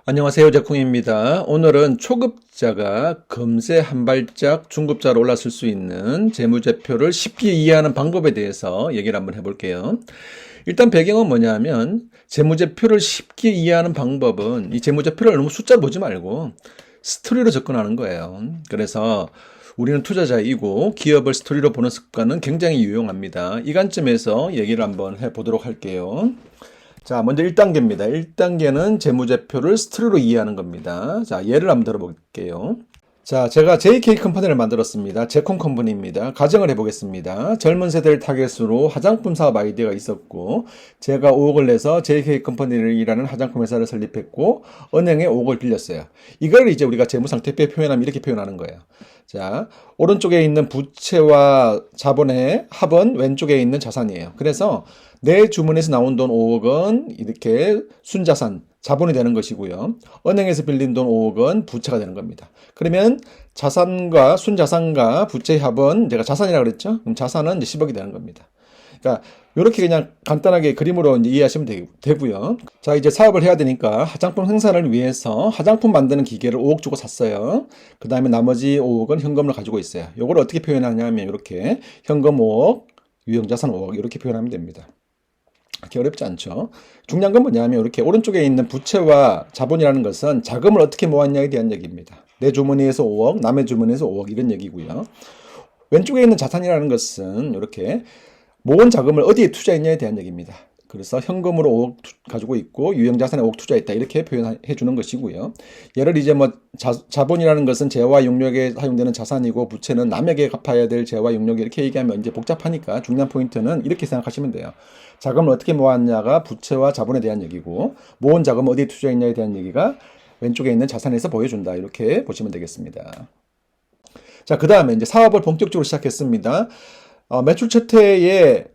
안녕하세요. 제콩입니다. 오늘은 초급자가 금세 한 발짝 중급자로 올라설 수 있는 재무제표를 쉽게 이해하는 방법에 대해서 얘기를 한번 해볼게요. 일단 배경은 뭐냐면 재무제표를 쉽게 이해하는 방법은 이 재무제표를 너무 숫자로 보지 말고 스토리로 접근하는 거예요. 그래서 우리는 투자자이고 기업을 스토리로 보는 습관은 굉장히 유용합니다. 이 관점에서 얘기를 한번 해보도록 할게요. 자, 먼저 1단계입니다. 1단계는 재무제표를 스토리로 이해하는 겁니다. 자, 예를 한번 들어볼게요. 자, 제가 JK 컴퍼니를 만들었습니다. 제콩 컴퍼니입니다. 가정을 해보겠습니다. 젊은 세대를 타겟으로 화장품 사업 아이디어가 있었고, 제가 5억을 내서 JK 컴퍼니라는 화장품 회사를 설립했고, 은행에 5억을 빌렸어요. 이걸 이제 우리가 재무상태표에 표현하면 이렇게 표현하는 거예요. 자, 오른쪽에 있는 부채와 자본의 합은 왼쪽에 있는 자산이에요. 그래서 내 주머니에서 나온 돈 5억은 이렇게 순자산, 자본이 되는 것이고요. 은행에서 빌린 돈 5억은 부채가 되는 겁니다. 그러면 자산과 순자산과 부채의 합은 제가 자산이라고 그랬죠? 그럼 자산은 이제 10억이 되는 겁니다. 그러니까 이렇게 그냥 간단하게 그림으로 이제 이해하시면 되고요. 자, 이제 사업을 해야 되니까 화장품 생산을 위해서 화장품 만드는 기계를 5억 주고 샀어요. 그 다음에 나머지 5억은 현금을 가지고 있어요. 이걸 어떻게 표현하냐면 이렇게 현금 5억, 유형자산 5억 이렇게 표현하면 됩니다. 그렇게 어렵지 않죠. 중요한 건 뭐냐면 이렇게 오른쪽에 있는 부채와 자본이라는 것은 자금을 어떻게 모았냐에 대한 얘기입니다. 내 주머니에서 5억, 남의 주머니에서 5억 이런 얘기고요. 왼쪽에 있는 자산이라는 것은 이렇게 모은 자금을 어디에 투자했냐에 대한 얘기입니다. 그래서 현금으로 5억 가지고 있고 유형자산에 5억 투자했다 이렇게 표현해 주는 것이고요. 얘를 이제 뭐 자본이라는 것은 재화 용역에 사용되는 자산이고 부채는 남에게 갚아야 될 재화 용역 이렇게 얘기하면 이제 복잡하니까 중요한 포인트는 이렇게 생각하시면 돼요. 자금을 어떻게 모았냐가 부채와 자본에 대한 얘기고 모은 자금을 어디에 투자했냐에 대한 얘기가 왼쪽에 있는 자산에서 보여준다 이렇게 보시면 되겠습니다. 자, 그 다음에 이제 사업을 본격적으로 시작했습니다. 매출 첫 해의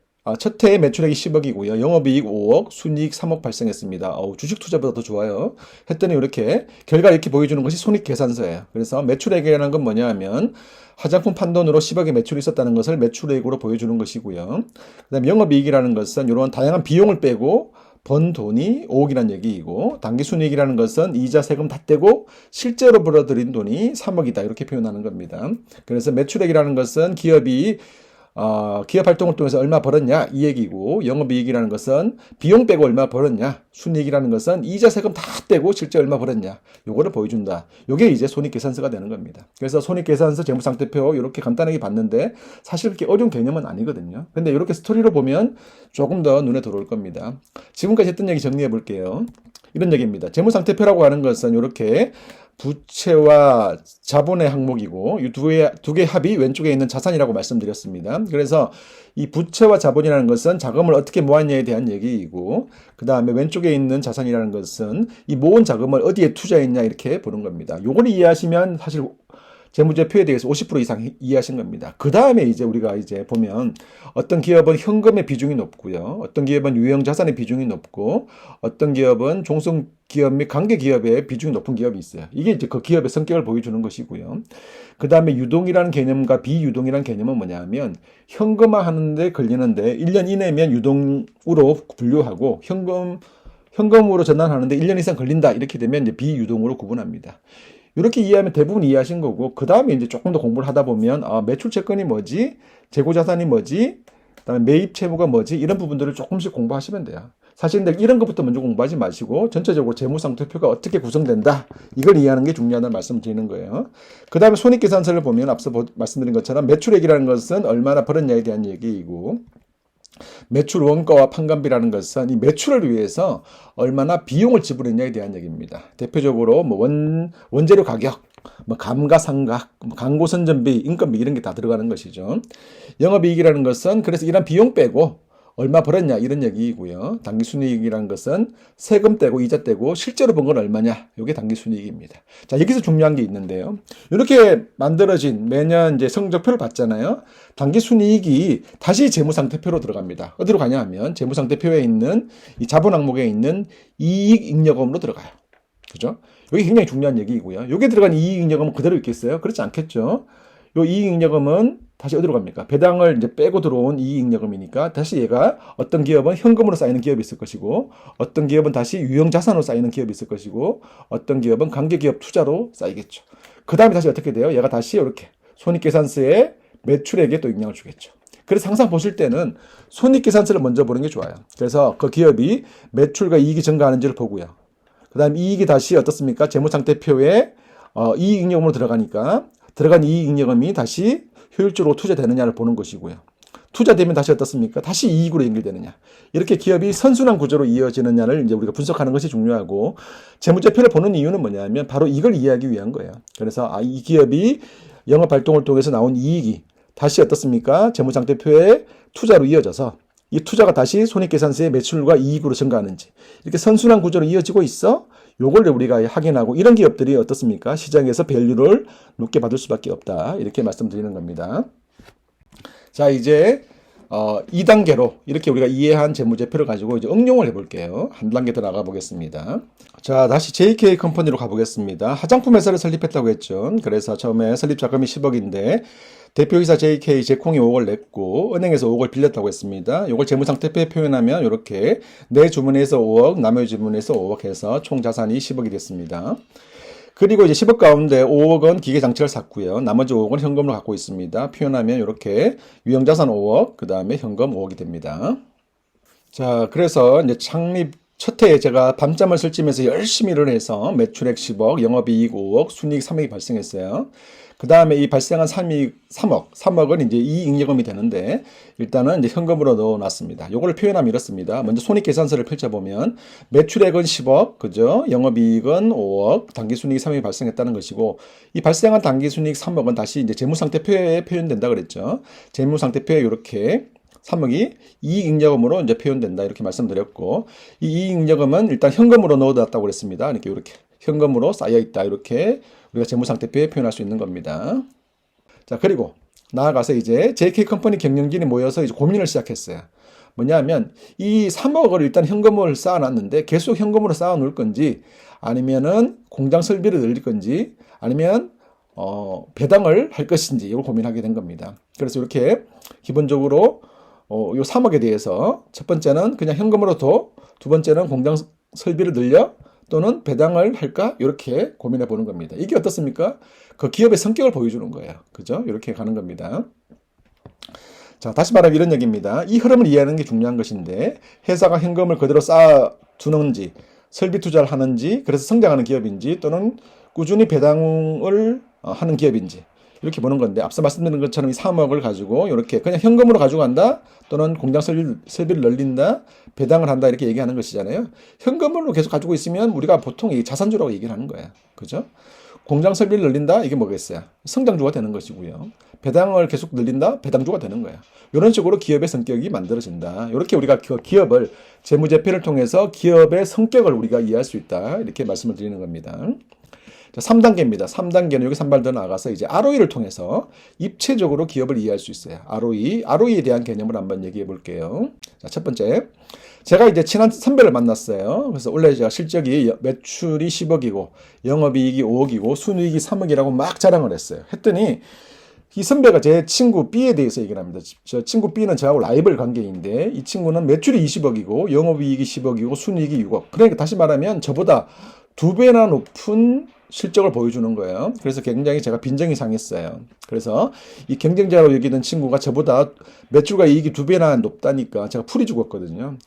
매출액이 10억이고요. 영업이익 5억, 순이익 3억 발생했습니다. 주식 투자보다 더 좋아요. 했더니 이렇게 결과 이렇게 보여주는 것이 손익계산서예요. 그래서 매출액이라는 건 뭐냐 하면 화장품 판돈으로 10억의 매출이 있었다는 것을 매출액으로 보여주는 것이고요. 그다음에 영업이익이라는 것은 이런 다양한 비용을 빼고 번 돈이 5억이라는 얘기이고 당기순이익이라는 것은 이자 세금 다 떼고 실제로 벌어들인 돈이 3억이다 이렇게 표현하는 겁니다. 그래서 매출액이라는 것은 기업 활동을 통해서 얼마 벌었냐 이 얘기고 영업이익이라는 것은 비용 빼고 얼마 벌었냐 순이익이라는 것은 이자 세금 다 떼고 실제 얼마 벌었냐 요거를 보여준다. 요게 이제 손익계산서가 되는 겁니다. 그래서 손익계산서 재무상태표 이렇게 간단하게 봤는데 사실 그렇게 어려운 개념은 아니거든요. 근데 이렇게 스토리로 보면 조금 더 눈에 들어올 겁니다. 지금까지 했던 얘기 정리해 볼게요. 이런 얘기입니다. 재무상태표라고 하는 것은 이렇게 부채와 자본의 항목이고 이 두 개 합이 왼쪽에 있는 자산이라고 말씀드렸습니다. 그래서 이 부채와 자본이라는 것은 자금을 어떻게 모았냐에 대한 얘기이고 그 다음에 왼쪽에 있는 자산이라는 것은 이 모은 자금을 어디에 투자했냐 이렇게 보는 겁니다. 요걸 이해하시면 사실 재무제표에 대해서 50% 이상 이해하신 겁니다. 그 다음에 이제 우리가 이제 보면 어떤 기업은 현금의 비중이 높고요. 어떤 기업은 유형 자산의 비중이 높고 어떤 기업은 종속기업 및 관계기업의 비중이 높은 기업이 있어요. 이게 이제 그 기업의 성격을 보여주는 것이고요. 그 다음에 유동이라는 개념과 비유동이라는 개념은 뭐냐 하면 현금화 하는데 걸리는데 1년 이내면 유동으로 분류하고 현금으로 전환하는데 1년 이상 걸린다. 이렇게 되면 이제 비유동으로 구분합니다. 이렇게 이해하면 대부분 이해하신 거고, 그 다음에 이제 조금 더 공부를 하다 보면, 매출 채권이 뭐지? 재고자산이 뭐지? 그 다음에 매입 채무가 뭐지? 이런 부분들을 조금씩 공부하시면 돼요. 사실 근데 이런 것부터 먼저 공부하지 마시고, 전체적으로 재무상태표가 어떻게 구성된다? 이걸 이해하는 게 중요하다는 말씀을 드리는 거예요. 그 다음에 손익계산서를 보면 앞서 말씀드린 것처럼 매출액이라는 것은 얼마나 벌었냐에 대한 얘기이고, 매출 원가와 판관비라는 것은 이 매출을 위해서 얼마나 비용을 지불했냐에 대한 얘기입니다. 대표적으로 뭐 원재료 가격, 뭐 감가상각, 뭐 광고선전비, 인건비 이런 게 다 들어가는 것이죠. 영업이익이라는 것은 그래서 이런 비용 빼고 얼마 벌었냐 이런 얘기이고요. 당기순이익이라는 것은 세금 떼고 이자 떼고 실제로 번 건 얼마냐 이게 당기순이익입니다. 자, 여기서 중요한 게 있는데요. 이렇게 만들어진 매년 이제 성적표를 봤잖아요. 당기순이익이 다시 재무상태표로 들어갑니다. 어디로 가냐 하면 재무상태표에 있는 이 자본 항목에 있는 이익잉여금으로 들어가요. 그죠? 여기 굉장히 중요한 얘기이고요. 여기에 들어간 이익잉여금은 그대로 있겠어요? 그렇지 않겠죠? 이 이익잉여금은 다시 어디로 갑니까? 배당을 이제 빼고 들어온 이익잉여금이니까 다시 얘가 어떤 기업은 현금으로 쌓이는 기업이 있을 것이고 어떤 기업은 다시 유형자산으로 쌓이는 기업이 있을 것이고 어떤 기업은 관계기업 투자로 쌓이겠죠. 그 다음에 다시 어떻게 돼요? 얘가 다시 이렇게 손익계산서에 매출액에 또 영향을 주겠죠. 그래서 항상 보실 때는 손익계산서를 먼저 보는 게 좋아요. 그래서 그 기업이 매출과 이익이 증가하는지를 보고요. 그 다음 이익이 다시 어떻습니까? 재무상태표에 이익잉여금으로 들어가니까 들어간 이익잉여금이 다시 효율적으로 투자되느냐를 보는 것이고요. 투자되면 다시 어떻습니까? 다시 이익으로 연결되느냐. 이렇게 기업이 선순환 구조로 이어지느냐를 이제 우리가 분석하는 것이 중요하고 재무제표를 보는 이유는 뭐냐면 바로 이걸 이해하기 위한 거예요. 그래서 이 기업이 영업활동을 통해서 나온 이익이 다시 어떻습니까? 재무상태표에 투자로 이어져서 이 투자가 다시 손익계산서의 매출과 이익으로 증가하는지 이렇게 선순환 구조로 이어지고 있어 요걸 우리가 확인하고 이런 기업들이 어떻습니까? 시장에서 밸류를 높게 받을 수밖에 없다. 이렇게 말씀드리는 겁니다. 자, 이제 2단계로 이렇게 우리가 이해한 재무제표를 가지고 이제 응용을 해볼게요. 한 단계 더 나가 보겠습니다. 자, 다시 JK 컴퍼니로 가보겠습니다. 화장품 회사를 설립했다고 했죠. 그래서 처음에 설립 자금이 10억인데 대표이사 JK 제콩이 5억을 냈고 은행에서 5억을 빌렸다고 했습니다. 이걸 재무상태표에 표현하면 이렇게 내 주문에서 5억, 남의 주문에서 5억 해서 총 자산이 10억이 됐습니다. 그리고 이제 10억 가운데 5억은 기계장치를 샀고요. 나머지 5억은 현금으로 갖고 있습니다. 표현하면 이렇게 유형자산 5억, 그 다음에 현금 5억이 됩니다. 자, 그래서 이제 창립 첫 해에 제가 밤잠을 설치면서 열심히 일을 해서 매출액 10억, 영업이익 5억, 순이익 3억이 발생했어요. 그 다음에 이 발생한 3억은 이제 이익잉여금이 되는데 일단은 이제 현금으로 넣어놨습니다. 요거를 표현하면 이렇습니다. 먼저 손익계산서를 펼쳐보면 매출액은 10억, 그죠? 영업이익은 5억, 당기순이익 3억이 발생했다는 것이고 이 발생한 당기순이익 3억은 다시 이제 재무상태표에 표현된다 그랬죠. 재무상태표에 이렇게 3억이 이익잉여금으로 이제 표현된다 이렇게 말씀드렸고 이 이익잉여금은 일단 현금으로 넣어놨다고 그랬습니다. 이렇게 현금으로 쌓여있다 이렇게 우리가 재무상태표에 표현할 수 있는 겁니다. 자, 그리고 나아가서 이제 JK 컴퍼니 경영진이 모여서 이제 고민을 시작했어요. 뭐냐면 이 3억을 일단 현금을 쌓아놨는데 계속 현금으로 쌓아놓을 건지 아니면은 공장 설비를 늘릴 건지 아니면 배당을 할 것인지 이걸 고민하게 된 겁니다. 그래서 이렇게 기본적으로 요 3억에 대해서 첫 번째는 그냥 현금으로 둬, 두 번째는 공장 설비를 늘려 또는 배당을 할까? 이렇게 고민해 보는 겁니다. 이게 어떻습니까? 그 기업의 성격을 보여주는 거예요. 그죠? 이렇게 가는 겁니다. 자, 다시 말하면 이런 얘기입니다. 이 흐름을 이해하는 게 중요한 것인데 회사가 현금을 그대로 쌓아두는지 설비 투자를 하는지 그래서 성장하는 기업인지 또는 꾸준히 배당을 하는 기업인지 이렇게 보는 건데 앞서 말씀드린 것처럼 이 3억을 가지고 이렇게 그냥 현금으로 가지고 간다 또는 공장 설비를 늘린다 배당을 한다 이렇게 얘기하는 것이잖아요. 현금으로 계속 가지고 있으면 우리가 보통 이 자산주라고 얘기를 하는 거예요. 그죠? 공장 설비를 늘린다 이게 뭐겠어요? 성장주가 되는 것이고요. 배당을 계속 늘린다 배당주가 되는 거예요. 이런 식으로 기업의 성격이 만들어진다. 이렇게 우리가 기업을 재무제표를 통해서 기업의 성격을 우리가 이해할 수 있다. 이렇게 말씀을 드리는 겁니다. 자, 3단계입니다. 3단계는 여기 3발 더 나가서 이제 ROE를 통해서 입체적으로 기업을 이해할 수 있어요. ROE에 대한 개념을 한번 얘기해 볼게요. 자, 첫 번째. 제가 이제 친한 선배를 만났어요. 그래서 원래 제가 실적이 매출이 10억이고 영업이익이 5억이고 순이익이 3억이라고 막 자랑을 했어요. 했더니 이 선배가 제 친구 B에 대해서 얘기를 합니다. 저 친구 B는 저하고 라이벌 관계인데 이 친구는 매출이 20억이고 영업이익이 10억이고 순이익이 6억. 그러니까 다시 말하면 저보다 2배나 높은 실적을 보여주는 거예요. 그래서 굉장히 제가 빈정이 상했어요. 그래서 이 경쟁자로 여기는 친구가 저보다 매출과 이익이 2배나 높다니까 제가 풀이 죽었거든요.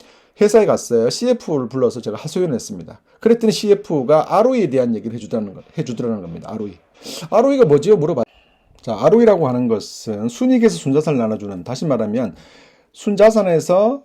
회사에 갔어요. CF를 불러서 제가 하소연을 했습니다. 그랬더니 CF가 ROE에 대한 얘기를 해주더라는 겁니다. ROE가 뭐지요? 물어봤어요. 자, ROE라고 하는 것은 순이익에서 순자산을 나눠주는, 다시 말하면 순자산에서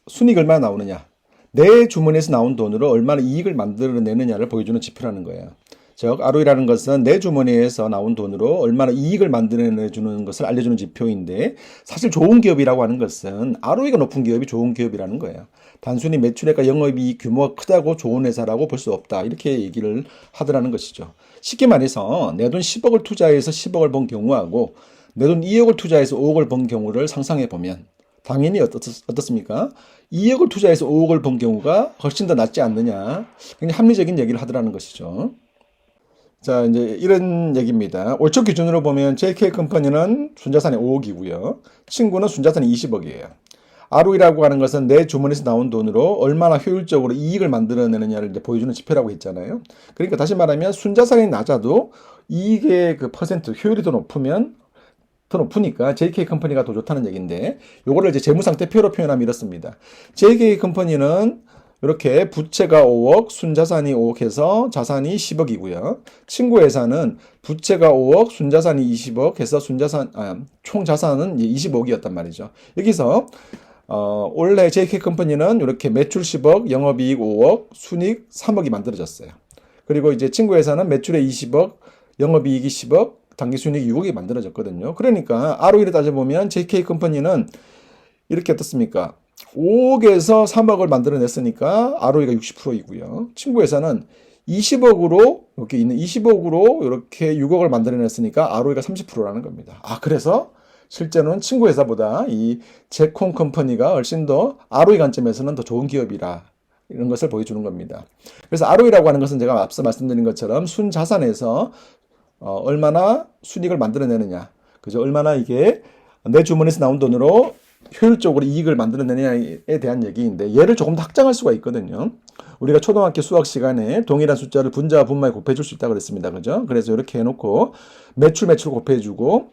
순이익 얼마나 나오느냐, 내 주머니에서 나온 돈으로 얼마나 이익을 만들어내느냐를 보여주는 지표라는 거예요. 즉 ROE라는 것은 내 주머니에서 나온 돈으로 얼마나 이익을 만들어내주는 것을 알려주는 지표인데 사실 좋은 기업이라고 하는 것은 ROE가 높은 기업이 좋은 기업이라는 거예요. 단순히 매출액과 영업이익 규모가 크다고 좋은 회사라고 볼 수 없다. 이렇게 얘기를 하더라는 것이죠. 쉽게 말해서 내 돈 10억을 투자해서 10억을 번 경우하고 내 돈 2억을 투자해서 5억을 번 경우를 상상해 보면 당연히 어떻습니까? 2억을 투자해서 5억을 번 경우가 훨씬 더 낫지 않느냐. 굉장히 합리적인 얘기를 하더라는 것이죠. 자, 이제 이런 얘기입니다. 올 초 기준으로 보면 JK컴퍼니는 순자산이 5억이고요. 친구는 순자산이 20억이에요. ROE라고 하는 것은 내 주머니에서 나온 돈으로 얼마나 효율적으로 이익을 만들어내느냐를 이제 보여주는 지표라고 했잖아요. 그러니까 다시 말하면 순자산이 낮아도 이익의 그 퍼센트, 효율이 더 높으니까 JK컴퍼니가 더 좋다는 얘기인데, 요거를 이제 재무상태표로 표현하면 이렇습니다. JK컴퍼니는 이렇게 부채가 5억, 순자산이 5억 해서 자산이 10억이고요. 친구 회사는 부채가 5억, 순자산이 20억 해서 총 자산은 25억이었단 말이죠. 여기서 원래 JK컴퍼니는 이렇게 매출 10억, 영업이익 5억, 순이익 3억이 만들어졌어요. 그리고 이제 친구 회사는 매출에 20억, 영업이익이 10억, 당기순이익 6억이 만들어졌거든요. 그러니까 ROE를 따져보면 JK컴퍼니는 이렇게 어떻습니까? 5억에서 3억을 만들어냈으니까 ROE가 60%이고요. 친구 회사는 20억으로 이렇게 있는 20억으로 이렇게 6억을 만들어냈으니까 ROE가 30%라는 겁니다. 그래서 실제로는 친구 회사보다 이 제콩 컴퍼니가 훨씬 더 ROE 관점에서는 더 좋은 기업이라 이런 것을 보여주는 겁니다. 그래서 ROE라고 하는 것은 제가 앞서 말씀드린 것처럼 순자산에서 얼마나 순이익을 만들어내느냐, 그죠? 얼마나 이게 내 주머니에서 나온 돈으로 효율적으로 이익을 만들어내느냐에 대한 얘기인데, 얘를 조금 더 확장할 수가 있거든요. 우리가 초등학교 수학 시간에 동일한 숫자를 분자와 분모에 곱해줄 수 있다고 그랬습니다. 그죠? 그래서 이렇게 해놓고 매출 곱해주고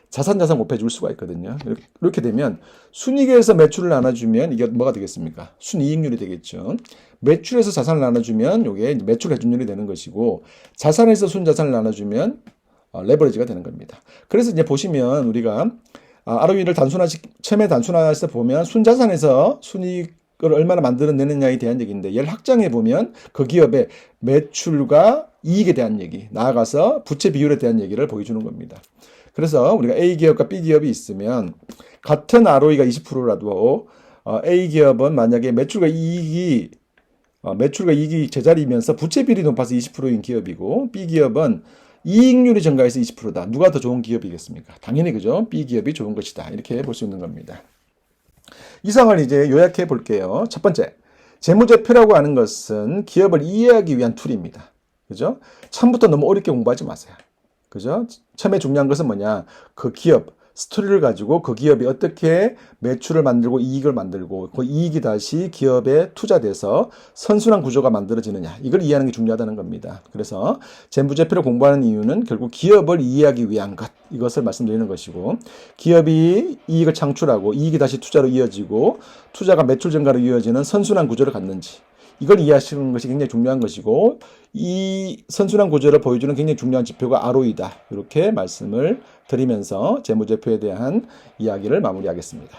자산 곱해줄 수가 있거든요. 이렇게 되면 순이익에서 매출을 나눠주면 이게 뭐가 되겠습니까? 순이익률이 되겠죠. 매출에서 자산을 나눠주면 이게 매출 회전율이 되는 것이고, 자산에서 순자산을 나눠주면 레버리지가 되는 겁니다. 그래서 이제 보시면 우리가 ROE를 처음에 단순화해서 보면 순자산에서 순이익을 얼마나 만들어내느냐에 대한 얘기인데, 얘를 확장해 보면 그 기업의 매출과 이익에 대한 얘기, 나아가서 부채 비율에 대한 얘기를 보여주는 겁니다. 그래서 우리가 A기업과 B기업이 있으면 같은 ROE가 20%라도 A기업은 만약에 매출과 이익이 제자리면서 부채 비율이 높아서 20%인 기업이고, B기업은 이익률이 증가해서 20%다. 누가 더 좋은 기업이겠습니까? 당연히 그죠? B기업이 좋은 것이다. 이렇게 볼 수 있는 겁니다. 이상을 이제 요약해 볼게요. 첫 번째, 재무제표라고 하는 것은 기업을 이해하기 위한 툴입니다. 그죠? 처음부터 너무 어렵게 공부하지 마세요. 그죠? 처음에 중요한 것은 뭐냐? 그 기업, 스토리를 가지고 그 기업이 어떻게 매출을 만들고 이익을 만들고 그 이익이 다시 기업에 투자돼서 선순환 구조가 만들어지느냐, 이걸 이해하는 게 중요하다는 겁니다. 그래서 재무제표를 공부하는 이유는 결국 기업을 이해하기 위한 것, 이것을 말씀드리는 것이고, 기업이 이익을 창출하고 이익이 다시 투자로 이어지고 투자가 매출 증가로 이어지는 선순환 구조를 갖는지, 이걸 이해하시는 것이 굉장히 중요한 것이고, 이 선순환 구조를 보여주는 굉장히 중요한 지표가 ROE다. 이렇게 말씀을 드리면서 재무제표에 대한 이야기를 마무리하겠습니다.